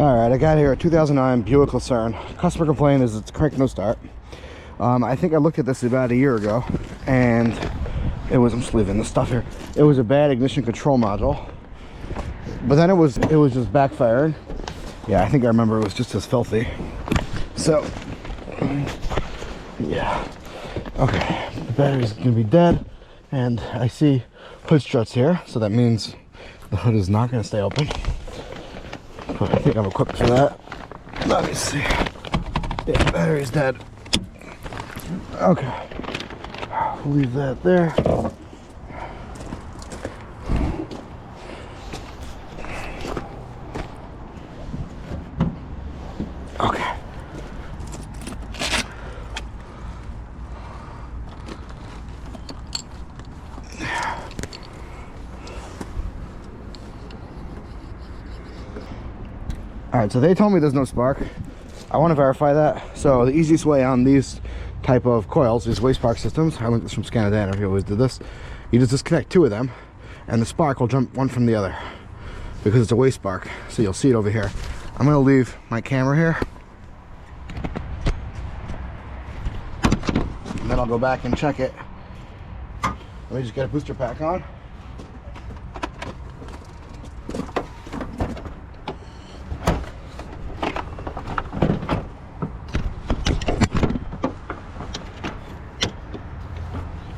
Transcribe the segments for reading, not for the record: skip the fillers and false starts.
Alright, I got here a 2009 Buick LaCrosse. Customer complaint is it's crank no start. I think I looked at this about a year ago, and it was, I'm just leaving the stuff here. It was a bad ignition control module, but then it was just backfiring. Yeah, I think I remember it was just as filthy. So, yeah. Okay, the battery's gonna be dead, and I see hood struts here, so that means the hood is not gonna stay open. But I think I'm equipped for that. Let me see. Yeah, battery's dead. Okay. We'll leave that there. Okay. Alright, so they told me there's no spark. I want to verify that. So the easiest way on these type of coils, these waste spark systems, I learned this from Canada, he always did this. You just disconnect two of them and the spark will jump one from the other because it's a waste spark. So you'll see it over here. I'm going to leave my camera here, and then I'll go back and check it. Let me just get a booster pack on.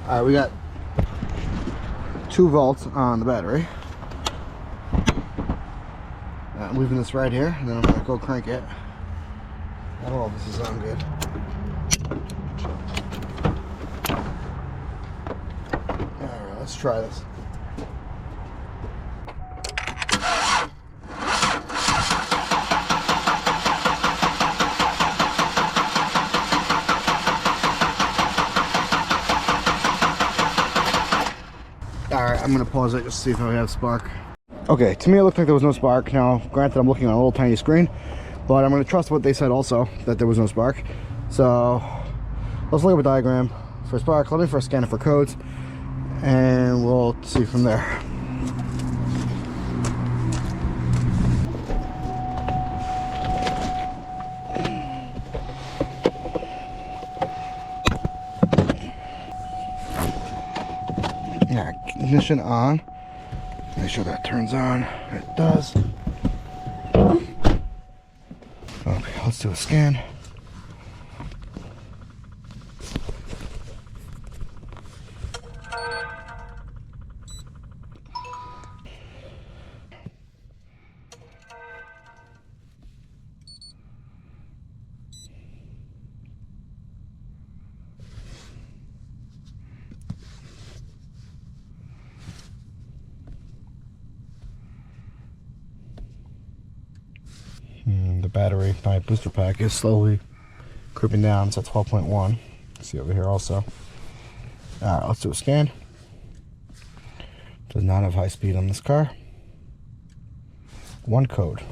Alright, we got 2 volts on the battery. I'm leaving this right here, and then I'm going to go crank it. I don't know if this is on good. Alright, let's try this. Alright, I'm going to pause it just to see if I have spark. Okay, to me it looked like there was no spark. Now, granted, I'm looking on a little tiny screen, but I'm going to trust what they said also, that there was no spark. So, let's look up a diagram for spark. Let me first scan it for codes, and we'll see from there. Yeah, ignition on. Make sure that turns on. It does. Okay, let's do a scan. The battery, my booster pack, is slowly creeping down. It's at 12.1. See over here also. Alright, let's do a scan. Does not have high speed on this car. 1 code.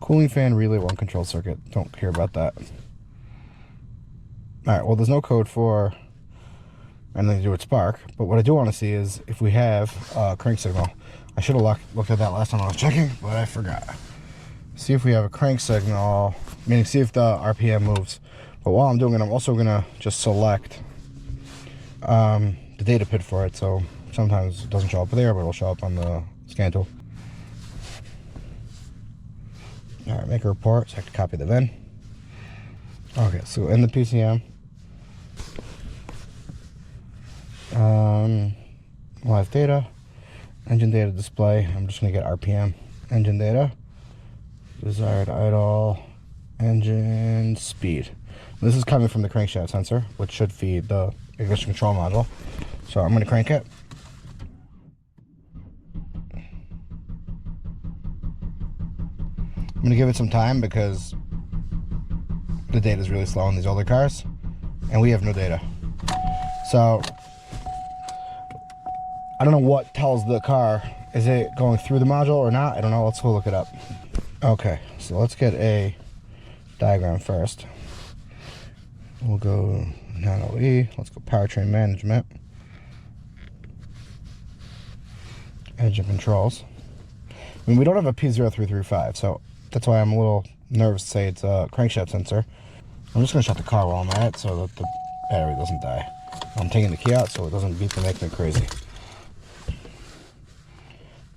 Cooling fan relay 1 control circuit. Don't care about that. Alright, well there's no code for anything to do with spark, but what I do want to see is if we have a crank signal. I should have looked at that last time I was checking, but I forgot. See if we have a crank signal, meaning see if the RPM moves. But while I'm doing it, I'm also gonna just select the data pid for it, so sometimes it doesn't show up there, but it'll show up on the scan tool. Alright, make a report, so I have to copy the VIN. Okay, so in the PCM, live data, engine data display, I'm just gonna get RPM, engine data, desired idle, engine speed. This is coming from the crankshaft sensor, which should feed the ignition control module. So I'm going to crank it. I'm going to give it some time because the data is really slow on these older cars, and we have no data. So I don't know what tells the car. Is it going through the module or not? I don't know. Let's go look it up. Okay, so let's get a diagram first. We'll go nano-E. Let's go powertrain management. Engine controls. I mean, we don't have a P0335, so that's why I'm a little nervous to say it's a crankshaft sensor. I'm just gonna shut the car while I'm at it so that the battery doesn't die. I'm taking the key out so it doesn't beep and make me crazy.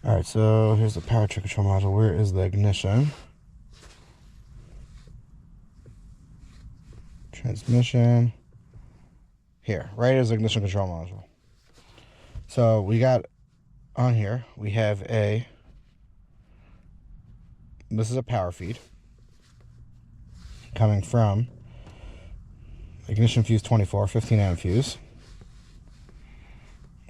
Alright, so here's the power trip control module. Where is the ignition? Transmission. Here, right is the ignition control module. So we got on here, we have this is a power feed coming from ignition fuse 24, 15 amp fuse.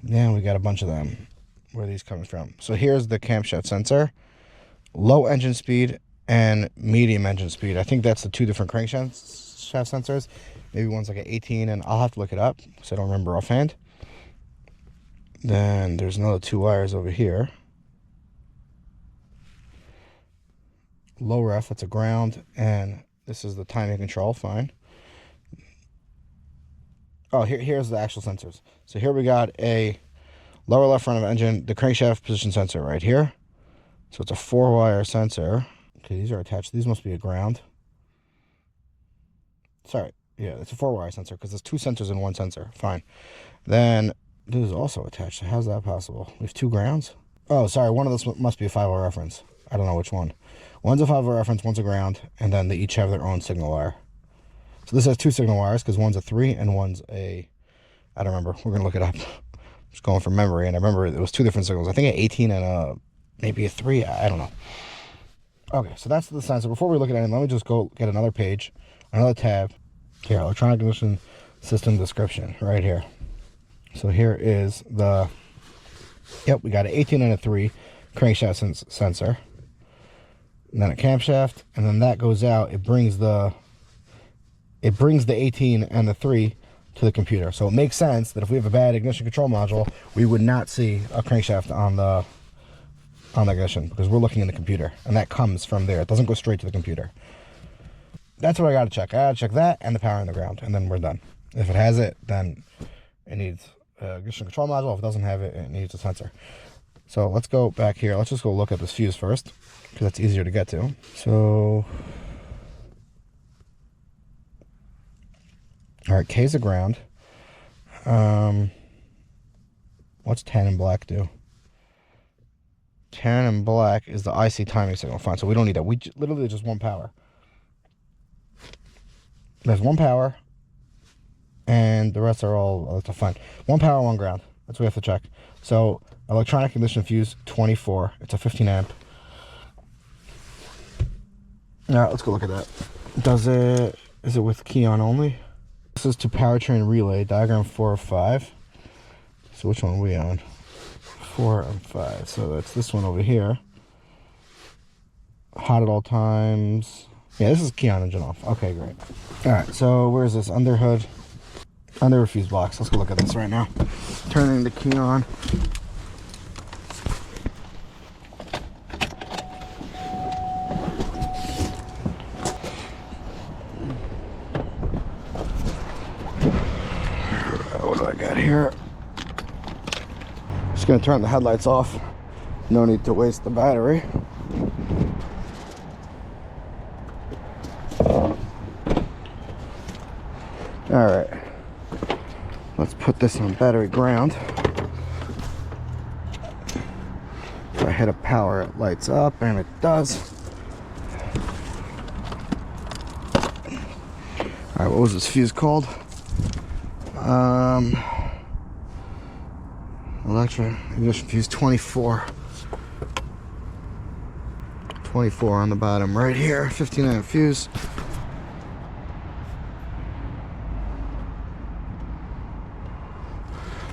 Then we got a bunch of them. Where are these coming from? So here's the camshaft sensor, low engine speed and medium engine speed. I think that's the two different crankshaft sensors. Maybe one's like an 18, and I'll have to look it up because I don't remember offhand. Then there's another 2 wires over here. Low ref, that's a ground, and this is the timing control, fine. Oh, here's the actual sensors. So here we got a lower left front of engine, the crankshaft position sensor right here. So it's a 4-wire sensor. Okay, these are attached. These must be a ground. Sorry, yeah, it's a 4-wire sensor because there's 2 sensors in 1 sensor. Fine. Then this is also attached. How's that possible? We have 2 grounds? Oh, sorry, one of those must be a 5-wire reference. I don't know which one. One's a 5-wire reference, one's a ground, and then they each have their own signal wire. So this has 2 signal wires because one's a 3 and one's a, I don't remember. We're going to look it up. Just going from memory, and I remember it was 2 different signals. I think an 18 and maybe a 3. I don't know. Okay, so that's the sensor. Before we look at it, let me just go get another page, another tab. Here, electronic ignition system description, right here. So here is the, yep, we got an 18 and a 3 crankshaft sensor. And then a camshaft, and then that goes out. It brings the 18 and the 3 to the computer. So it makes sense that if we have a bad ignition control module, we would not see a crankshaft on the ignition because we're looking in the computer, and that comes from there. It doesn't go straight to the computer. That's what I got to check. I got to check that and the power in the ground, and then we're done. If it has it, then it needs an ignition control module. If it doesn't have it, it needs a sensor. So let's go back here. Let's just go look at this fuse first because that's easier to get to. So, all right, K's a ground. What's 10 in black do? 10 in black is the IC timing signal. Fine, so we don't need that. We literally just 1 power. There's 1 power, and the rest are all, that's fine. 1 power, 1 ground. That's what we have to check. So electronic ignition fuse 24. It's a 15 amp. All right, let's go look at that. Is it with key on only? This is to powertrain relay, diagram 4 of 5. So which one are we on? 4 and 5. So that's this one over here. Hot at all times. Yeah, this is key on, engine off. Okay, great. All right, so where's this? Under hood, under fuse box. Let's go look at this right now. Turning the key on. What do I got here? Just gonna turn the headlights off. No need to waste the battery. All right, let's put this on battery ground. If I hit a power, it lights up, and it does. All right, what was this fuse called? Electric ignition fuse 24. 24 on the bottom right here, 15 amp fuse.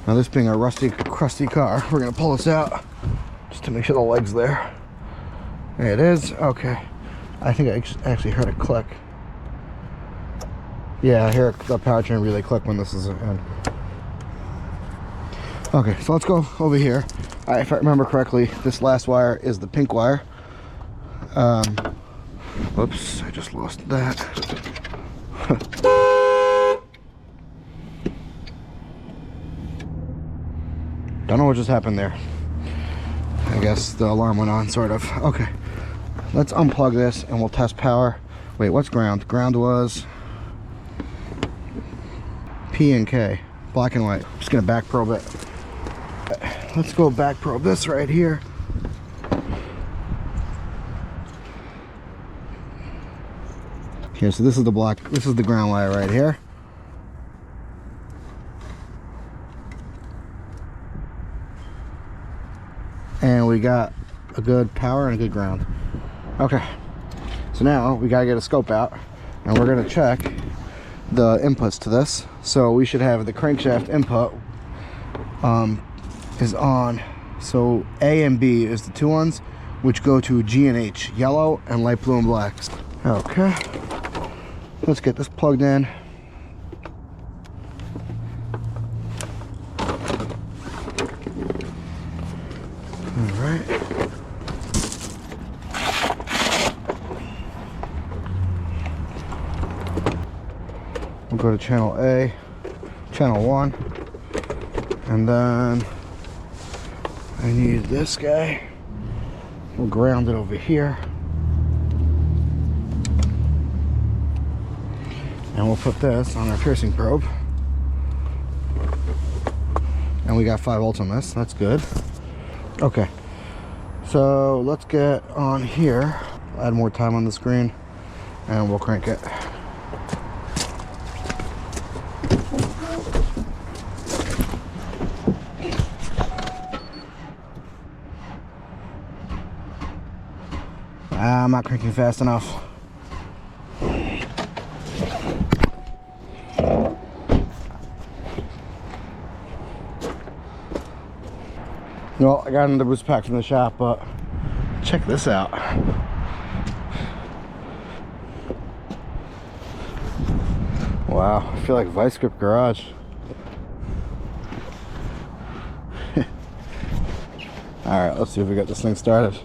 Now this being a rusty, crusty car, we're gonna pull this out just to make sure the leg's there. There it is, okay. I think I actually heard it click. Yeah, I hear the powertrain relay click when this is in. Okay, so let's go over here. If I remember correctly, this last wire is the pink wire. Whoops, I just lost that. Don't know what just happened there. I guess the alarm went on, sort of. Okay, let's unplug this and we'll test power. Wait, what's ground? Ground was P and K, black and white. Just gonna back probe it. Let's go back probe this right here. Here, so this is the black, this is the ground wire right here. And we got a good power and a good ground. Okay, so now we gotta get a scope out and we're gonna check the inputs to this. So we should have the crankshaft input is on. So A and B is the two ones which go to G and H, yellow and light blue and black. Okay, let's get this plugged in. All right. We'll go to channel A, channel 1, and then I need this guy. We'll ground it over here. And we'll put this on our piercing probe. And we got 5 volts on this, that's good. Okay, so let's get on here, add more time on the screen, and we'll crank it. I'm not cranking fast enough. Well, I got another boost pack from the shop, but check this out. Wow, I feel like Vice Grip Garage. Alright, let's see if we got this thing started.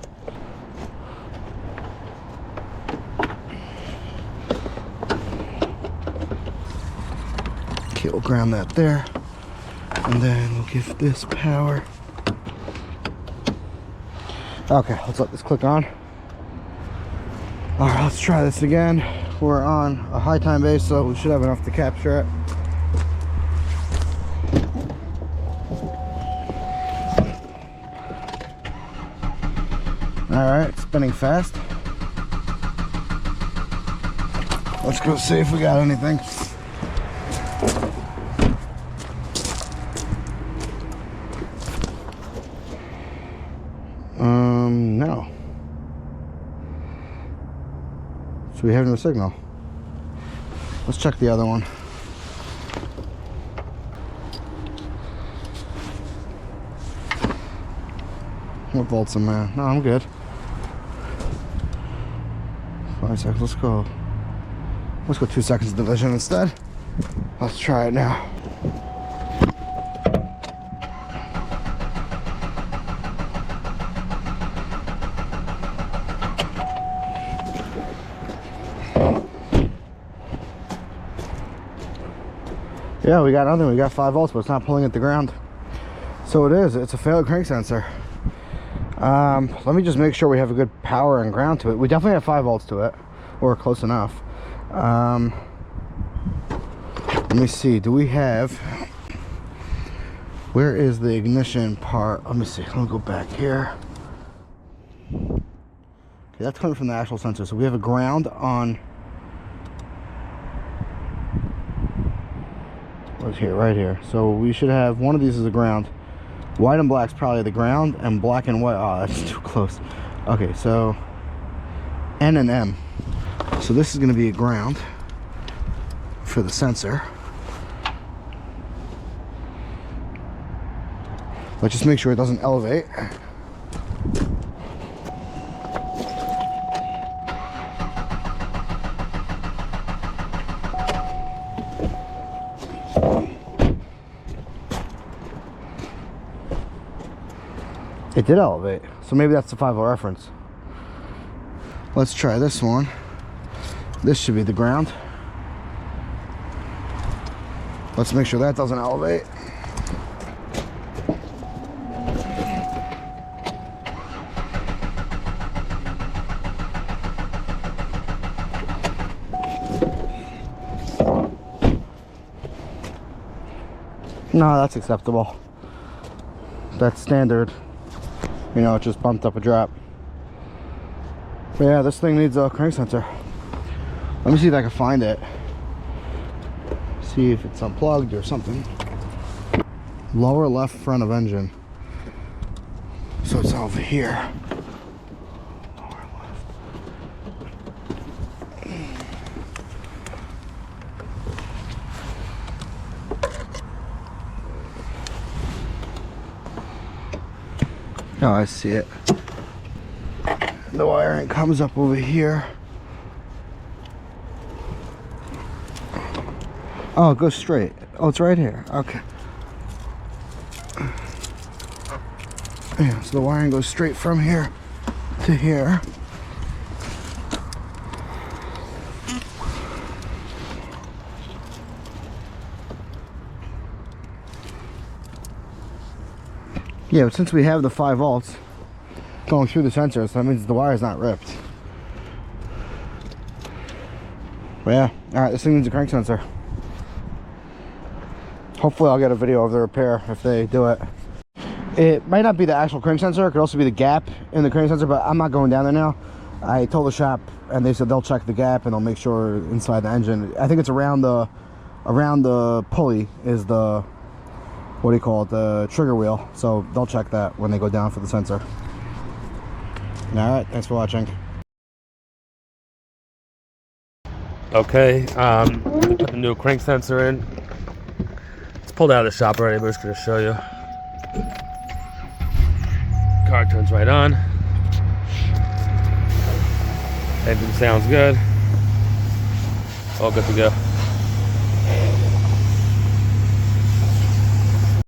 Okay, we'll ground that there. And then we'll give this power. Okay, let's let this click on. All right, let's try this again. We're on a high time base, so we should have enough to capture it. All right, spinning fast. Let's go see if we got anything. No. So we have no signal. Let's check the other one. What volts am I? No, I'm good. 5 seconds, let's go. Let's go 2 seconds division instead. Let's try it now. Yeah, we got nothing. We got 5 volts, but it's not pulling at the ground. So it is. It's a failed crank sensor. Let me just make sure we have a good power and ground to it. We definitely have 5 volts to it, or close enough. Let me see. Do we have? Where is the ignition part? Let me see. Let me go back here. Okay, that's coming from the actual sensor. So we have a ground on. What's here? Right here. So we should have one of these as a ground. White and black's probably the ground, and black and white. Oh, that's too close. Okay, so N and M. So this is going to be a ground for the sensor. Let's just make sure it doesn't elevate. It did elevate, so maybe that's the 5-volt reference. Let's try this one. This should be the ground. Let's make sure that doesn't elevate. No, that's acceptable. That's standard. You know, it just bumped up a drop. But yeah, this thing needs a crank sensor. Let me see if I can find it. See if it's unplugged or something. Lower left front of engine. So it's over here. Lower left. Oh, I see it. The wiring comes up over here. Oh, it goes straight. Oh, it's right here. Okay. Yeah, so the wiring goes straight from here to here. Yeah, but since we have the 5 volts going through the sensor, so that means the wire's not ripped. But yeah, alright, this thing needs a crank sensor. Hopefully I'll get a video of the repair if they do it. It might not be the actual crank sensor, it could also be the gap in the crank sensor, but I'm not going down there now. I told the shop and they said they'll check the gap and they'll make sure inside the engine. I think it's around the pulley is the, what do you call it, the trigger wheel. So they'll check that when they go down for the sensor. Alright, thanks for watching. Okay, put the new crank sensor in. It's pulled out of the shop already, but I'm just going to show you. Car turns right on. Engine sounds good. All good to go.